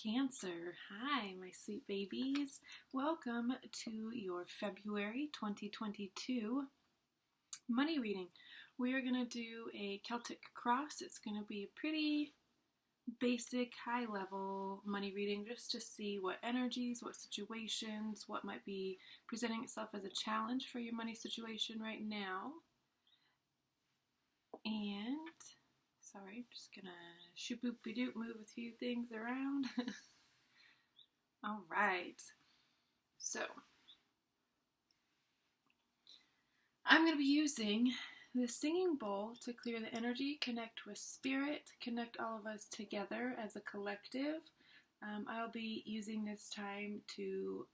Cancer. Hi, my sweet babies. Welcome to your February 2022 money reading. We are going to do a Celtic cross. It's going to be a pretty basic, high-level money reading just to see what energies, what situations, what might be presenting itself as a challenge for your money situation right now. And sorry, I'm just gonna shoop-boop-be-doop, move a few things around. All right. So, I'm going to be using the singing bowl to clear the energy, connect with spirit, connect all of us together as a collective. I'll be using this time to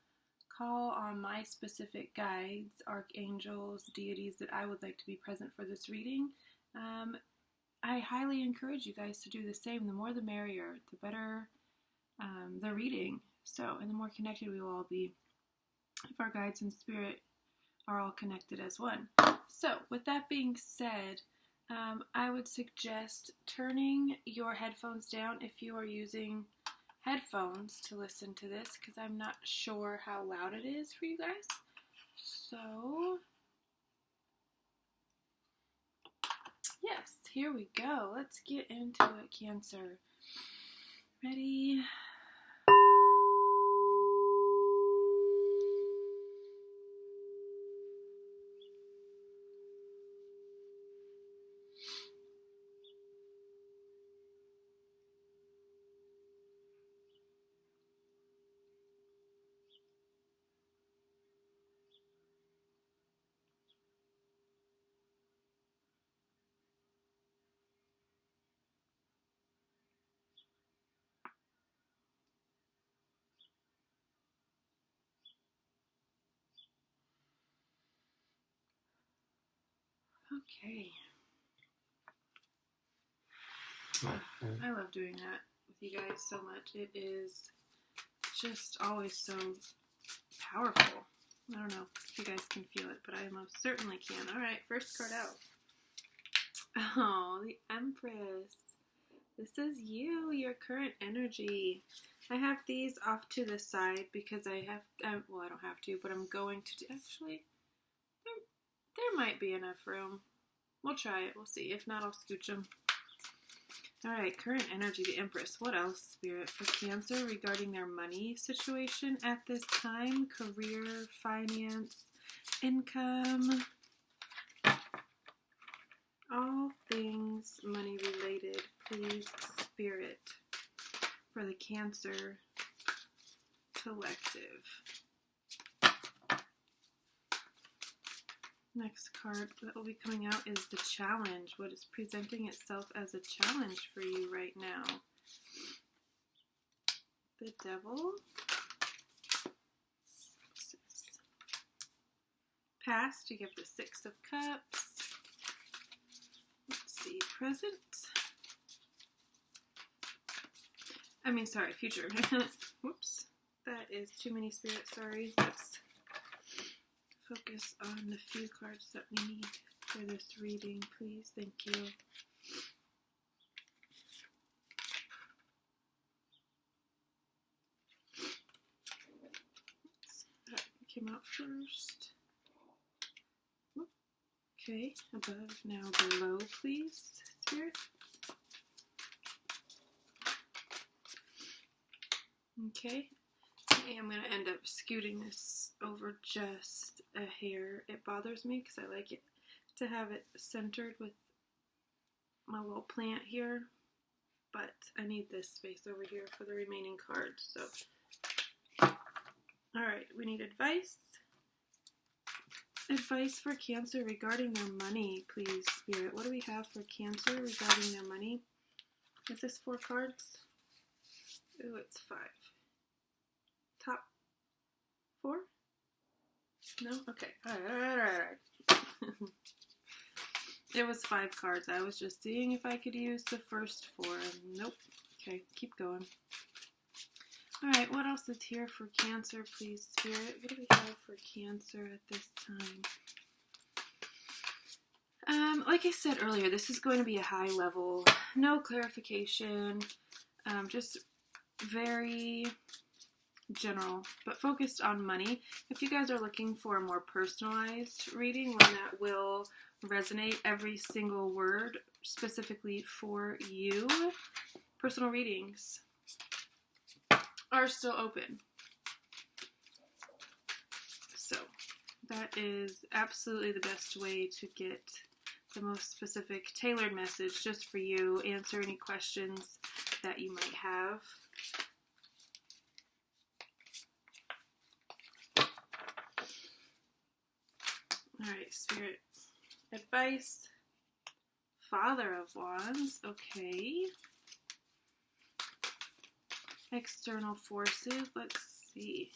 call on my specific guides, archangels, deities that I would like to be present for this reading. I highly encourage you guys to do the same. The more the merrier, the better the reading. So, and the more connected we will all be if our guides and spirit are all connected as one. So, with that being said, I would suggest turning your headphones down if you are using headphones to listen to this, because I'm not sure how loud it is for you guys. So, yes, here we go. Let's get into it, Cancer. Ready? Okay. I love doing that with you guys so much. It is just always so powerful. I don't know if you guys can feel it, but I most certainly can. All right, first card out. Oh, the Empress. This is you, your current energy. I have these off to the side because I have, well, I don't have to, but I'm going to do, actually, there might be enough room. We'll try it. We'll see. If not, I'll scooch them. All right, current energy, the Empress. What else, Spirit, for Cancer regarding their money situation at this time? Career, finance, income, all things money related. Please, Spirit, for the Cancer collective. Next card that will be coming out is the challenge. What is presenting itself as a challenge for you right now? The Devil. Past, you get the Six of Cups. Let's see, present. Future. Whoops. That is too many spirits, sorry. Let's focus on the few cards that we need for this reading, please. Thank you. That came out first. Okay, above, now below, please, Spirit. Okay. I'm going to end up scooting this over just a hair. It bothers me because I like it to have it centered with my little plant here, but I need this space over here for the remaining cards. So, alright, we need advice. Advice for Cancer regarding their money, please, Spirit. What do we have for Cancer regarding their money? Is this 4 cards? Ooh, it's 5. Top 4? No? Okay. Alright. It was 5 cards. I was just seeing if I could use the first 4. Nope. Okay, keep going. Alright, what else is here for Cancer, please, Spirit? What do we have for Cancer at this time? Like I said earlier, this is going to be a high level, no clarification, just very general, but focused on money. If you guys are looking for a more personalized reading, one that will resonate every single word specifically for you, personal readings are still open. So that is absolutely the best way to get the most specific, tailored message just for you. Answer any questions that you might have. Alright, Spirit. Advice. Father of Wands. Okay. External forces. Let's see.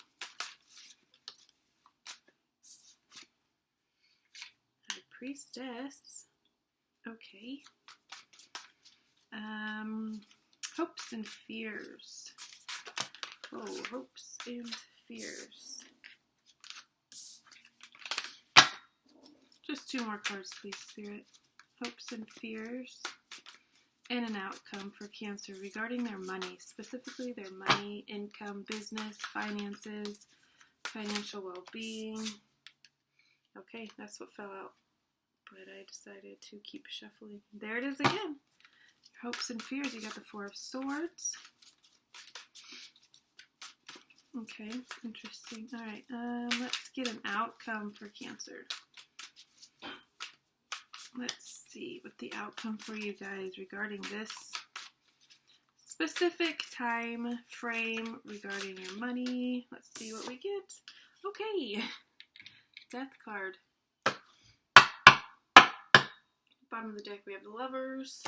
High Priestess. Okay. Hopes and fears. Oh, hopes and fears. Just 2 more cards, please, Spirit. Hopes and fears. And an outcome for Cancer regarding their money. Specifically their money, income, business, finances, financial well-being. Okay, that's what fell out. But I decided to keep shuffling. There it is again. Hopes and fears. You got the 4 of Swords. Okay, interesting. Alright, let's get an outcome for Cancer. Let's see what the outcome for you guys regarding this specific time frame regarding your money. Let's see what we get. Okay, Death card. Bottom of the deck we have the Lovers.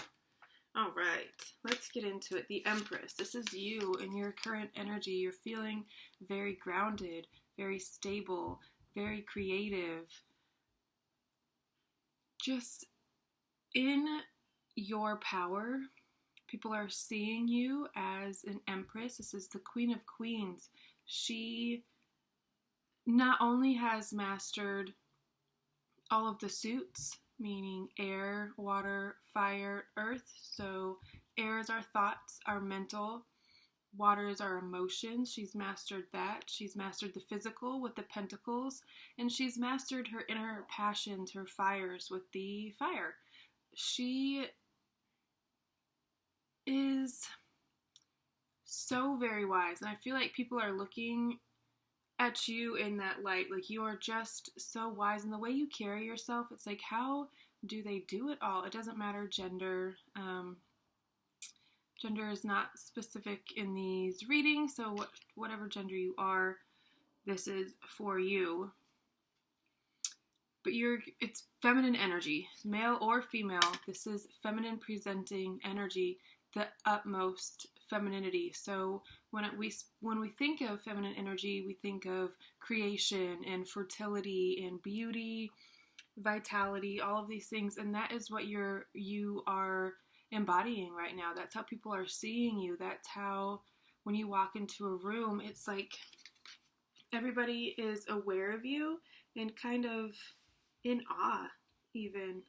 All right, let's get into it. The Empress. This is you in your current energy. You're feeling very grounded, very stable, very creative. Just in your power. People are seeing you as an Empress. This is the Queen of Queens. She not only has mastered all of the suits, meaning air, water, fire, earth. So air is our thoughts, our mental. Water is our emotions. She's mastered that. She's mastered the physical with the pentacles. And she's mastered her inner passions, her fires with the fire. She is so very wise. And I feel like people are looking at you in that light. Like, you are just so wise. And the way you carry yourself, it's like, how do they do it all? It doesn't matter gender. Gender is not specific in these readings, so whatever gender you are, this is for you. But it's feminine energy, male or female. This is feminine presenting energy, the utmost femininity. So when we think of feminine energy, we think of creation and fertility and beauty, vitality, all of these things, and that is what you are embodying right now. That's how people are seeing you. That's how, when you walk into a room, it's like everybody is aware of you and kind of in awe even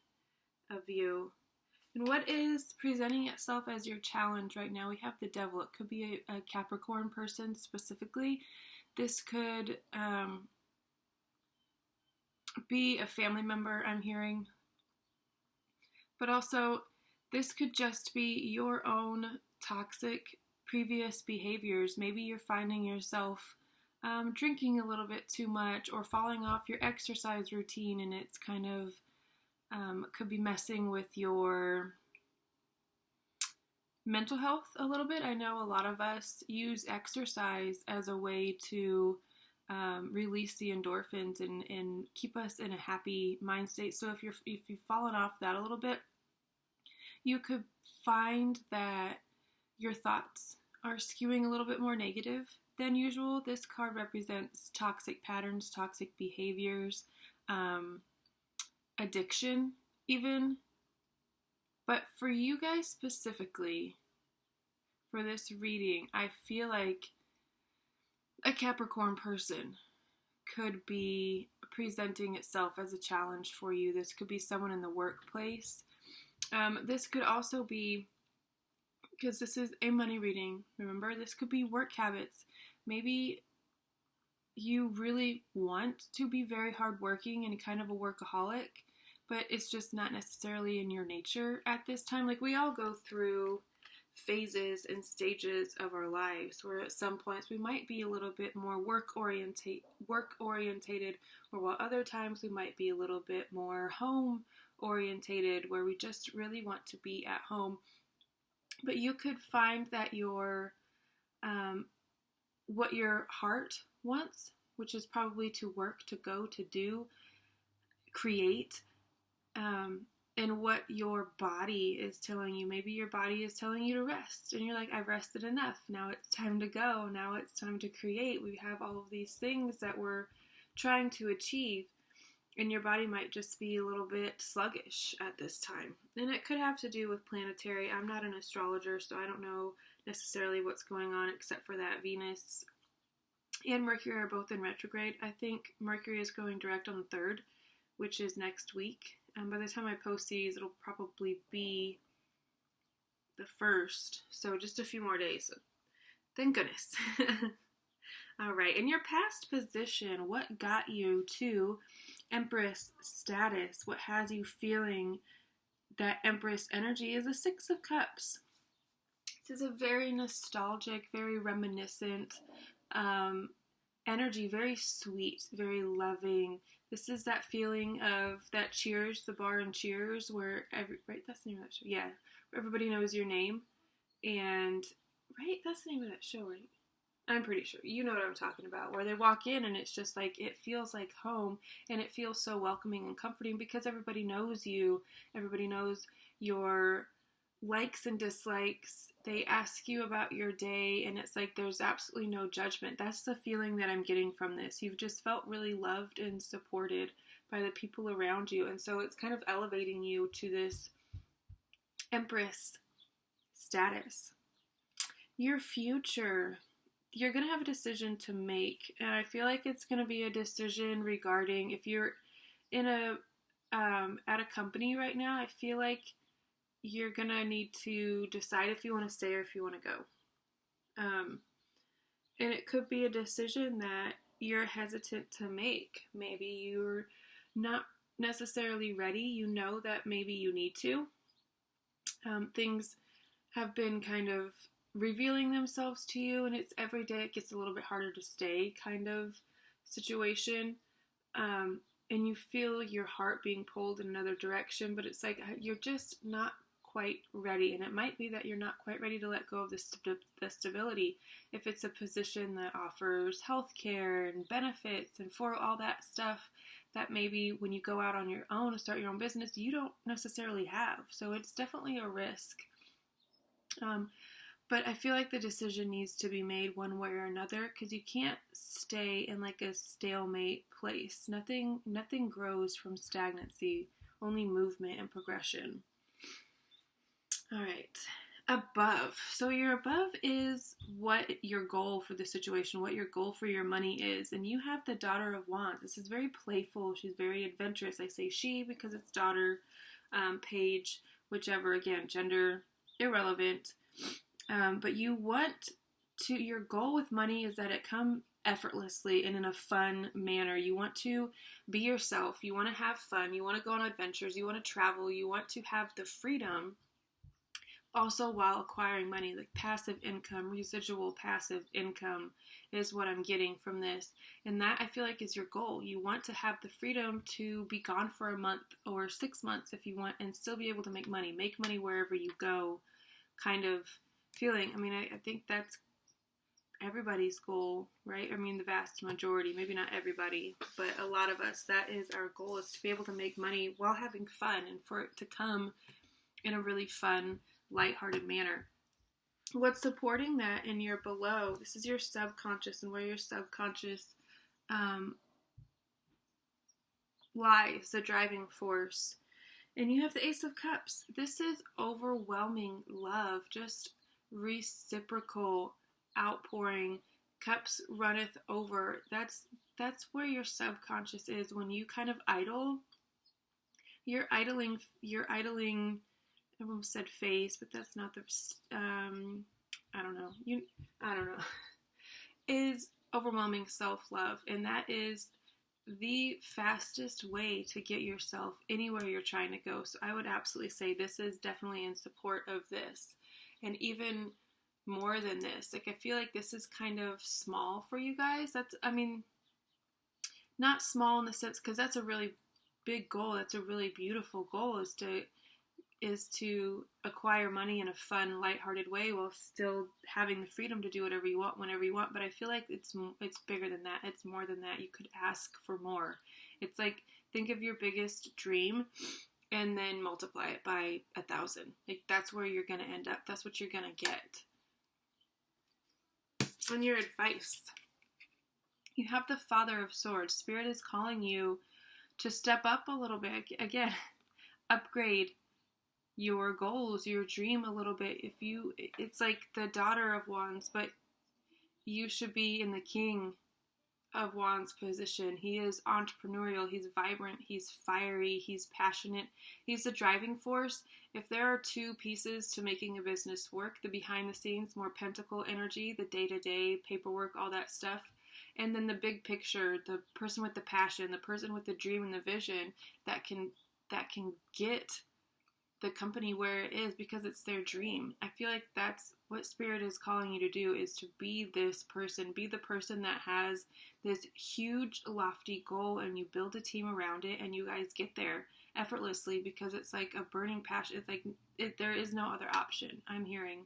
of you. And what is presenting itself as your challenge right now? We have the Devil. It could be a Capricorn person specifically. This could be a family member, I'm hearing. But also, this could just be your own toxic previous behaviors. Maybe you're finding yourself drinking a little bit too much or falling off your exercise routine, and it's kind of could be messing with your mental health a little bit. I know a lot of us use exercise as a way to release the endorphins and keep us in a happy mind state. So if you've fallen off that a little bit, you could find that your thoughts are skewing a little bit more negative than usual. This card represents toxic patterns, toxic behaviors, addiction even. But for you guys specifically, for this reading, I feel like a Capricorn person could be presenting itself as a challenge for you. This could be someone in the workplace. This could also be because this is a money reading. Remember, this could be work habits. Maybe you really want to be very hardworking and kind of a workaholic, but it's just not necessarily in your nature at this time. Like, we all go through phases and stages of our lives where at some points we might be a little bit more work orientated, or while other times we might be a little bit more home orientated, where we just really want to be at home. But you could find that your what your heart wants, which is probably to work, to go, to do, create, and what your body is telling you. Maybe your body is telling you to rest, and you're like, I've rested enough. Now it's time to go. Now it's time to create. We have all of these things that we're trying to achieve, and your body might just be a little bit sluggish at this time. And it could have to do with planetary. I'm not an astrologer, so I don't know necessarily what's going on, except for that Venus and Mercury are both in retrograde. I think Mercury is going direct on the 3rd, which is next week. By the time I post these, it'll probably be the 1st, so just a few more days. Thank goodness. All right, in your past position, what got you to Empress status? What has you feeling that Empress energy is a 6 of Cups? This is a very nostalgic, very reminiscent energy, very sweet, very loving. This is that feeling of that Cheers, the bar in Cheers, where right, that's the name of that show. Yeah, where everybody knows your name, and right, that's the name of that show, right? I'm pretty sure you know what I'm talking about. Where they walk in and it's just like, it feels like home, and it feels so welcoming and comforting because everybody knows you. Everybody knows your likes and dislikes. They ask you about your day, and it's like there's absolutely no judgment. That's the feeling that I'm getting from this. You've just felt really loved and supported by the people around you, and so it's kind of elevating you to this Empress status. Your future, you're going to have a decision to make, and I feel like it's going to be a decision regarding if you're in a at a company right now. I feel like you're going to need to decide if you want to stay or if you want to go. And it could be a decision that you're hesitant to make. Maybe you're not necessarily ready. You know that maybe you need to. Things have been kind of revealing themselves to you, and it's every day it gets a little bit harder to stay kind of situation. And you feel your heart being pulled in another direction, but it's like you're just not quite ready, and it might be that you're not quite ready to let go of the stability. If it's a position that offers health care and benefits and for all that stuff that maybe when you go out on your own to start your own business, you don't necessarily have. So it's definitely a risk. But I feel like the decision needs to be made one way or another, because you can't stay in like a stalemate place. Nothing grows from stagnancy, only movement and progression. All right, above. So your above is what your goal for the situation, what your goal for your money is. And you have the Daughter of Wands. This is very playful. She's very adventurous. I say she because it's daughter, page, whichever, again, gender, irrelevant. But you want to, your goal with money is that it come effortlessly and in a fun manner. You want to be yourself. You want to have fun. You want to go on adventures. You want to travel. You want to have the freedom also while acquiring money, like passive income, residual passive income is what I'm getting from this. And that I feel like is your goal. You want to have the freedom to be gone for a month or 6 months if you want and still be able to make money wherever you go kind of feeling. I mean, I think that's everybody's goal, right? I mean, the vast majority, maybe not everybody, but a lot of us, that is our goal, is to be able to make money while having fun and for it to come in a really fun, lighthearted manner. What's supporting that in your below, this is your subconscious and where your subconscious lies, the driving force. And you have the Ace of Cups. This is overwhelming love, just reciprocal outpouring. Cups runneth over. That's where your subconscious is when you kind of idle. You're idling I almost said phase, but that's not the, I don't know. I don't know. Is overwhelming self-love. And that is the fastest way to get yourself anywhere you're trying to go. So I would absolutely say this is definitely in support of this. And even more than this, like I feel like this is kind of small for you guys. That's, I mean, not small in the sense, because that's a really big goal. That's a really beautiful goal, is to acquire money in a fun, lighthearted way while still having the freedom to do whatever you want whenever you want. But I feel like it's bigger than that. It's more than that. You could ask for more. It's like, think of your biggest dream and then multiply it by 1,000. Like, that's where you're going to end up. That's what you're going to get. And your advice. You have the Father of Swords. Spirit is calling you to step up a little bit. Again, upgrade your goals, your dream a little bit. It's like the Daughter of Wands, but you should be in the King of Wands position. He is entrepreneurial, he's vibrant, he's fiery, he's passionate, he's the driving force. If there are two pieces to making a business work, the behind the scenes, more pentacle energy, the day-to-day paperwork, all that stuff, and then the big picture, the person with the passion, the person with the dream and the vision that can get the company where it is because it's their dream. I feel like that's what Spirit is calling you to do, is to be this person. Be the person that has this huge, lofty goal, and you build a team around it, and you guys get there effortlessly because it's like a burning passion. It's like there is no other option. I'm hearing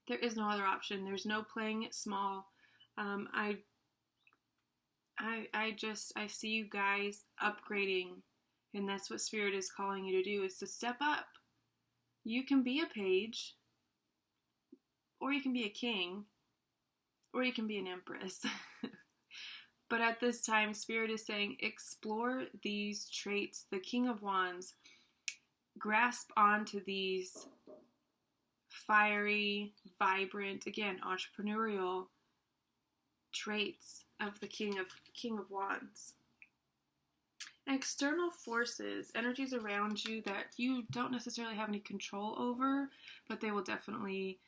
there is no other option. There's no playing it small. I see you guys upgrading. And that's what Spirit is calling you to do, is to step up. You can be a page, or you can be a king, or you can be an empress. But at this time, Spirit is saying, explore these traits. The King of Wands, grasp onto these fiery, vibrant, again, entrepreneurial traits of the King of Wands. External forces, energies around you that you don't necessarily have any control over, but they will definitely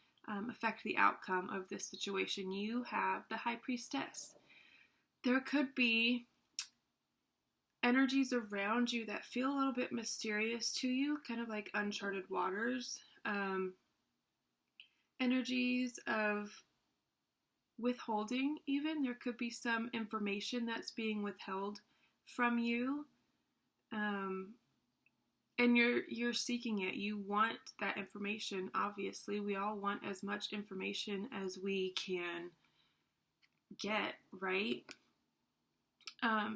affect the outcome of this situation. You have the High Priestess. There could be energies around you that feel a little bit mysterious to you, kind of like uncharted waters. Energies of withholding, even. There could be some information that's being withheld from you, and you're seeking it. You want that information. Obviously, we all want as much information as we can get, right? I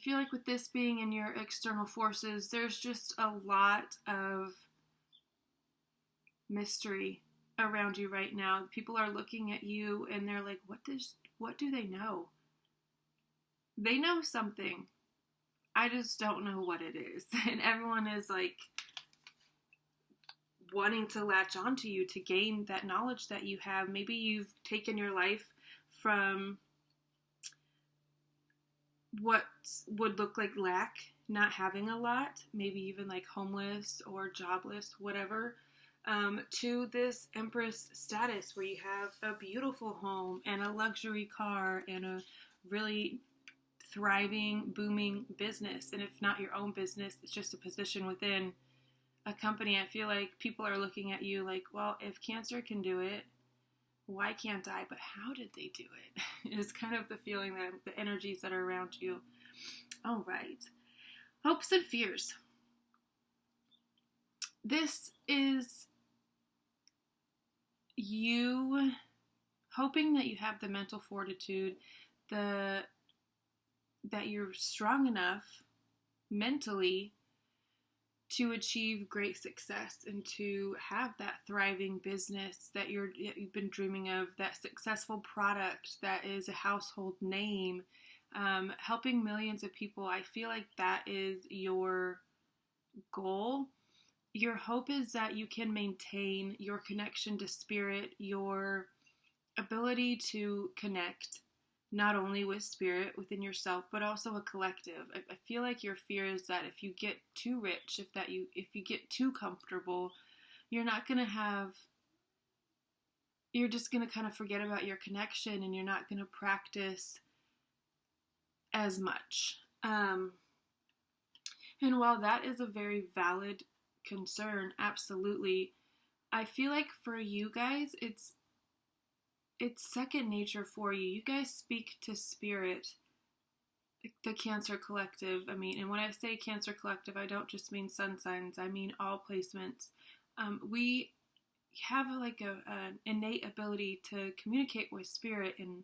feel like with this being in your external forces, there's just a lot of mystery around you right now. People are looking at you and they're like, what do they know? They know something. I just don't know what it is. And everyone is like wanting to latch onto you to gain that knowledge that you have. Maybe you've taken your life from what would look like lack, not having a lot, maybe even like homeless or jobless, whatever, to this Empress status where you have a beautiful home and a luxury car and a really thriving, booming business. And if not your own business, it's just a position within a company. I feel like people are looking at you like, well, if Cancer can do it, why can't I? But how did they do it? It's kind of the feeling, that the energies that are around you. All right. Hopes and fears. This is you hoping that you have the mental fortitude, that you're strong enough mentally to achieve great success and to have that thriving business that you've been dreaming of, that successful product that is a household name, helping millions of people. I feel like that is your goal. Your hope is that you can maintain your connection to Spirit, your ability to connect not only with spirit within yourself, but also a collective. I feel like your fear is that if you get too rich, if you get too comfortable, you're not going to have, you're just going to kind of forget about your connection, and you're not going to practice as much. And while that is a very valid concern, absolutely, I feel like for you guys, it's second nature for you. You guys speak to spirit, the Cancer Collective. I mean, and when I say Cancer Collective, I don't just mean sun signs. I mean all placements. We have an innate ability to communicate with spirit, and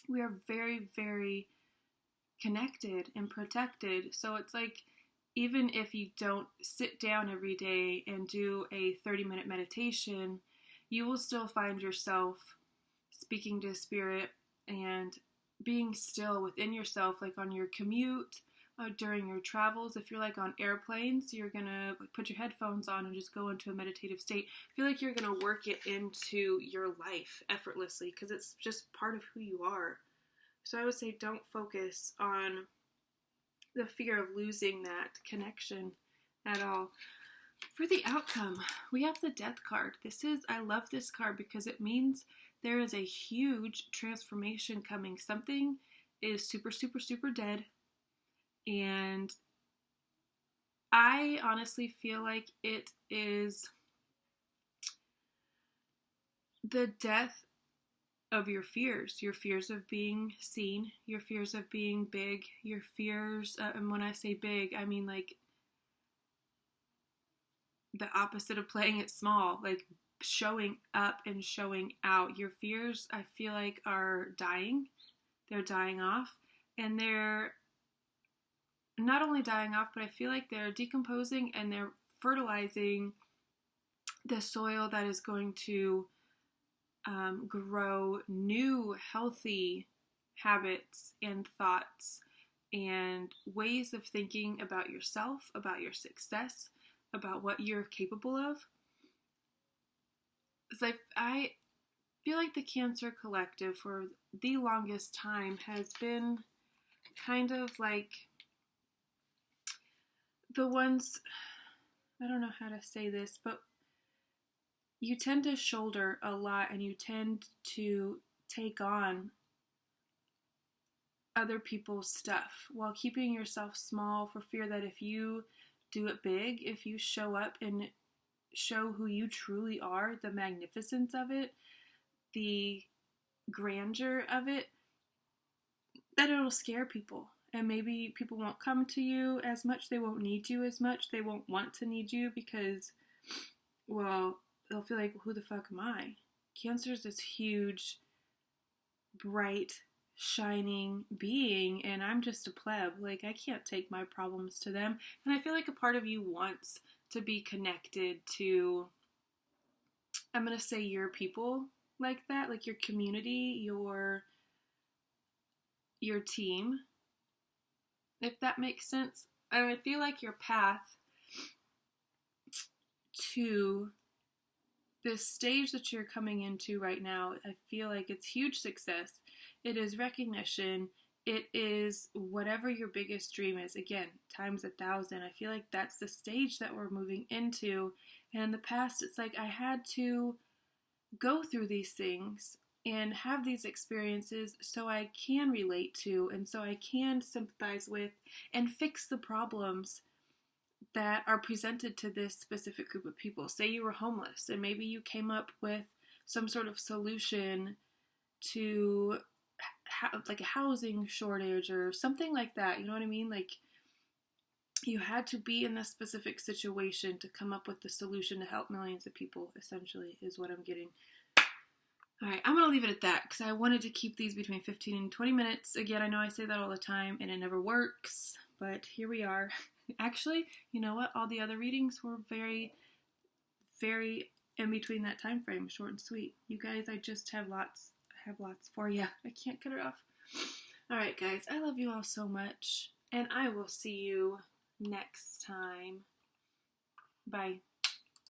we are very, very connected and protected. So it's like, even if you don't sit down every day and do a 30-minute meditation, you will still find yourself speaking to spirit and being still within yourself, like on your commute, during your travels. If you're like on airplanes, you're gonna put your headphones on and just go into a meditative state. I feel like you're gonna work it into your life effortlessly, because it's just part of who you are. So I would say don't focus on the fear of losing that connection at all. For the outcome, we have the Death card. I love this card because it means there is a huge transformation coming. Something is super, super, super dead. And I honestly feel like it is the death of your fears of being seen, your fears of being big, your fears, and when I say big, I mean like the opposite of playing it small, like showing up and showing out. Your fears, I feel like, are dying. They're dying off, and they're not only dying off, but I feel like they're decomposing and they're fertilizing the soil that is going to grow new healthy habits and thoughts and ways of thinking about yourself, about your success, about what you're capable of. So I feel like the Cancer Collective for the longest time has been kind of like the ones, I don't know how to say this, but you tend to shoulder a lot and you tend to take on other people's stuff while keeping yourself small, for fear that if you do it big, if you show up and show who you truly are, the magnificence of it, the grandeur of it, that it'll scare people. And maybe people won't come to you as much, they won't need you as much, they won't want to need you because, well, they'll feel like, who the fuck am I? Cancer's this huge, bright, shining being, and I'm just a pleb. Like, I can't take my problems to them. And I feel like a part of you wants to be connected to, I'm gonna say, your people like that, like your community, your team, if that makes sense. I feel like your path to this stage that you're coming into right now, I feel like it's huge success. It is recognition. It is whatever your biggest dream is. Again, times 1,000. I feel like that's the stage that we're moving into. And in the past, it's like I had to go through these things and have these experiences so I can relate to, and so I can sympathize with and fix the problems that are presented to this specific group of people. Say you were homeless and maybe you came up with some sort of solution to like a housing shortage or something like that. You know what I mean? Like, you had to be in this specific situation to come up with the solution to help millions of people, essentially, is what I'm getting. All right, I'm going to leave it at that because I wanted to keep these between 15 and 20 minutes. Again, I know I say that all the time and it never works, but here we are. Actually, you know what? All the other readings were very, very in between that time frame, short and sweet. You guys, I just have lots for you. I can't cut it off. All right, guys, I love you all so much, and I will see you next time. Bye.